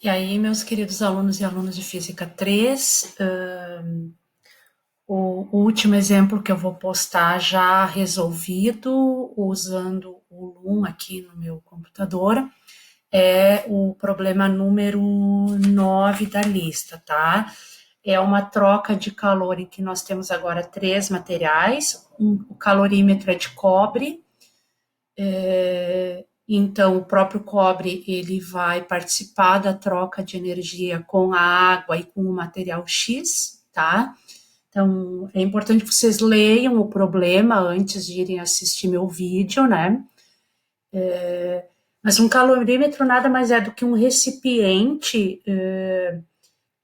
E aí, meus queridos alunos e alunas de Física 3, o último exemplo que eu vou postar já resolvido usando o Loom aqui no meu computador é o problema número 9 da lista, tá? É uma troca de calor em que nós temos agora três materiais. O calorímetro é de cobre, então o próprio cobre ele vai participar da troca de energia com a água e com o material X, tá? Então é importante que vocês leiam o problema antes de irem assistir meu vídeo, né? Mas um calorímetro nada mais é do que um recipiente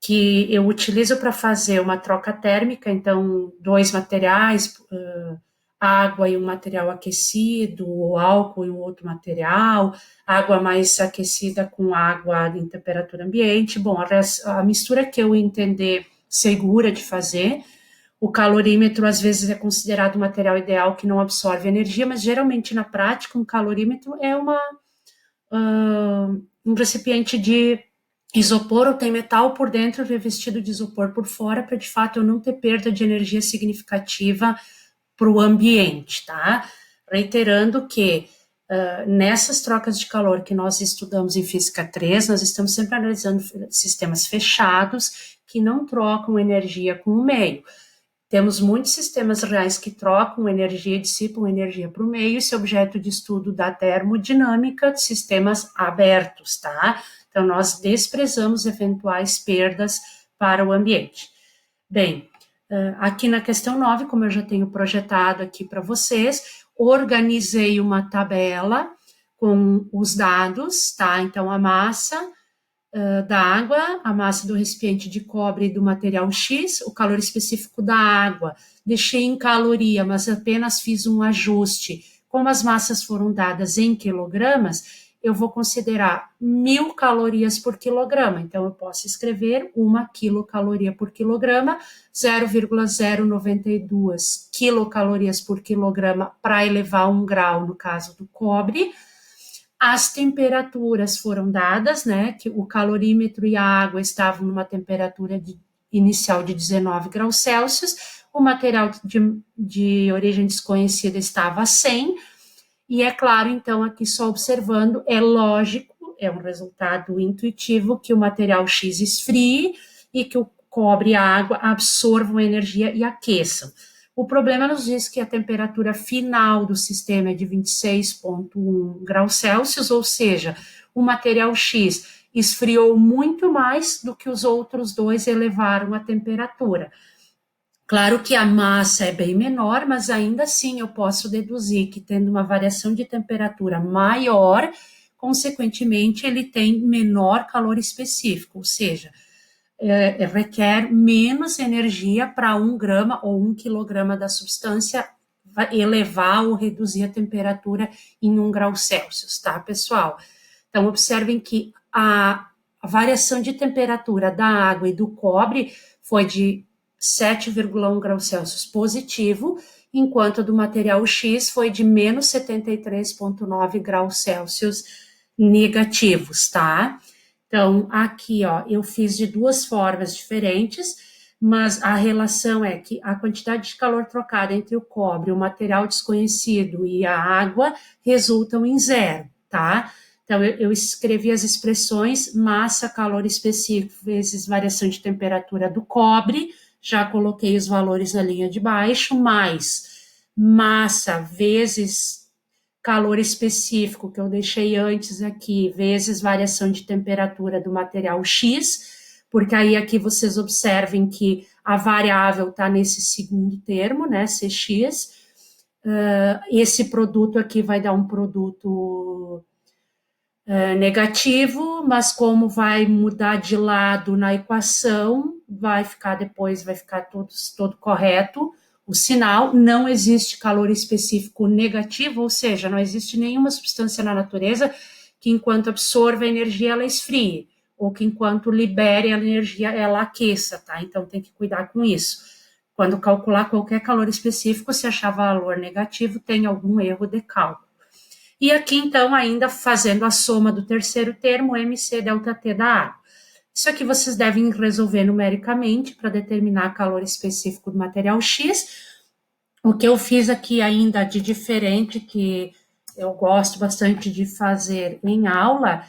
que eu utilizo para fazer uma troca térmica, então dois materiais, água e um material aquecido, ou álcool e um outro material, água mais aquecida com água em temperatura ambiente. Bom, a mistura que eu entender segura de fazer. O calorímetro às vezes é considerado um material ideal que não absorve energia, mas geralmente na prática um calorímetro é um recipiente de isopor ou tem metal por dentro revestido de isopor por fora para de fato eu não ter perda de energia significativa para o ambiente, tá? Reiterando que nessas trocas de calor que nós estudamos em Física 3, nós estamos sempre analisando sistemas fechados que não trocam energia com o meio. Temos muitos sistemas reais que trocam energia, dissipam energia para o meio, esse é objeto de estudo da termodinâmica de sistemas abertos, tá? Então, nós desprezamos eventuais perdas para o ambiente. Bem, aqui na questão 9, como eu já tenho projetado aqui para vocês, organizei uma tabela com os dados, tá? Então, a massa da água, a massa do recipiente de cobre do material X, o calor específico da água, deixei em caloria, mas apenas fiz um ajuste. Como as massas foram dadas em quilogramas, eu vou considerar 1.000 calorias por quilograma. Então, eu posso escrever 1 quilocaloria por quilograma, 0,092 quilocalorias por quilograma para elevar 1 grau, no caso do cobre. As temperaturas foram dadas, né? Que o calorímetro e a água estavam numa temperatura inicial de 19 graus Celsius, o material de origem desconhecida estava a 100, e é claro, então, aqui só observando, é lógico, é um resultado intuitivo que o material X esfrie e que o cobre e a água absorvam energia e aqueçam. O problema nos diz que a temperatura final do sistema é de 26,1 graus Celsius, ou seja, o material X esfriou muito mais do que os outros dois elevaram a temperatura. Claro que a massa é bem menor, mas ainda assim eu posso deduzir que, tendo uma variação de temperatura maior, consequentemente, ele tem menor calor específico, ou seja, requer menos energia para 1 grama ou 1 quilograma da substância elevar ou reduzir a temperatura em 1 grau Celsius, tá, pessoal? Então, observem que a variação de temperatura da água e do cobre foi de 7,1 graus Celsius positivo, enquanto a do material X foi de menos 73,9 graus Celsius negativos, tá? Então, aqui, ó, eu fiz de duas formas diferentes, mas a relação é que a quantidade de calor trocada entre o cobre, o material desconhecido e a água resultam em zero, tá? Então, eu escrevi as expressões massa, calor específico, vezes variação de temperatura do cobre, já coloquei os valores na linha de baixo, mais massa vezes calor específico, que eu deixei antes aqui, vezes variação de temperatura do material X, porque aí aqui vocês observem que a variável está nesse segundo termo, né, Cx. Esse produto aqui vai dar um produto negativo, mas como vai mudar de lado na equação, vai ficar todo correto o sinal. Não existe calor específico negativo, ou seja, não existe nenhuma substância na natureza que enquanto absorva a energia ela esfrie, ou que enquanto libere a energia ela aqueça, tá? Então tem que cuidar com isso. Quando calcular qualquer calor específico, se achar valor negativo, tem algum erro de cálculo. E aqui, então, ainda fazendo a soma do terceiro termo, MC ΔT da água. Isso aqui vocês devem resolver numericamente para determinar calor específico do material X. O que eu fiz aqui ainda de diferente, que eu gosto bastante de fazer em aula,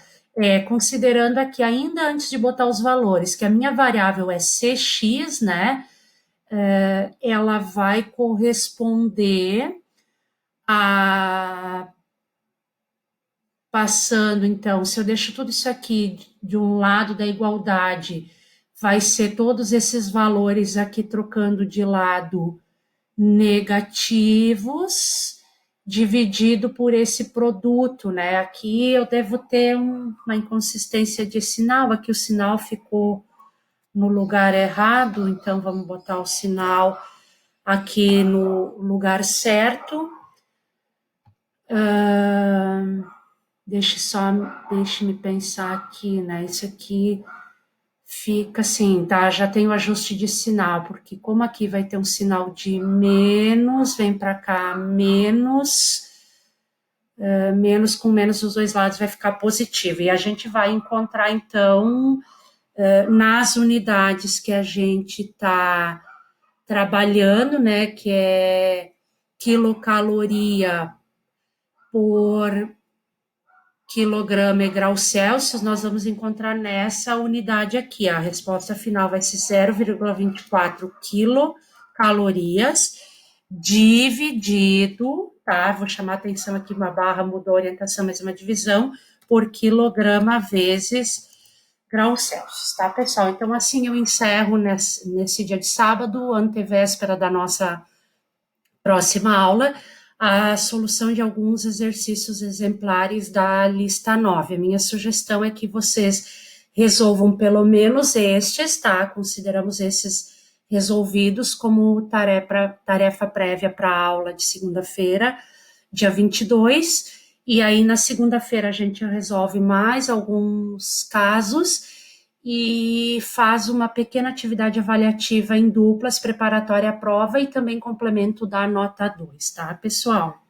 considerando aqui, ainda antes de botar os valores, que a minha variável é Cx, né? Ela vai corresponder a. Passando, então, se eu deixo tudo isso aqui de um lado da igualdade, vai ser todos esses valores aqui trocando de lado negativos, dividido por esse produto, né? Aqui eu devo ter uma inconsistência de sinal, aqui o sinal ficou no lugar errado, então vamos botar o sinal aqui no lugar certo. Deixe-me pensar aqui, né? Isso aqui fica assim, tá? Já tem o ajuste de sinal, porque como aqui vai ter um sinal de menos, vem para cá menos com menos dos dois lados vai ficar positivo. E a gente vai encontrar, então, nas unidades que a gente está trabalhando, né? Que é quilocaloria por quilograma e grau Celsius, nós vamos encontrar nessa unidade aqui. A resposta final vai ser 0,24 quilocalorias dividido, tá? Vou chamar a atenção aqui, uma barra mudou a orientação, mas é uma divisão, por quilograma vezes grau Celsius, tá, pessoal? Então, assim eu encerro nesse dia de sábado, antevéspera da nossa próxima aula, a solução de alguns exercícios exemplares da lista 9. A minha sugestão é que vocês resolvam pelo menos estes, tá? Consideramos esses resolvidos como tarefa prévia para a aula de segunda-feira, dia 22, e aí na segunda-feira a gente resolve mais alguns casos e faz uma pequena atividade avaliativa em duplas, preparatória à prova e também complemento da nota 2, tá, pessoal?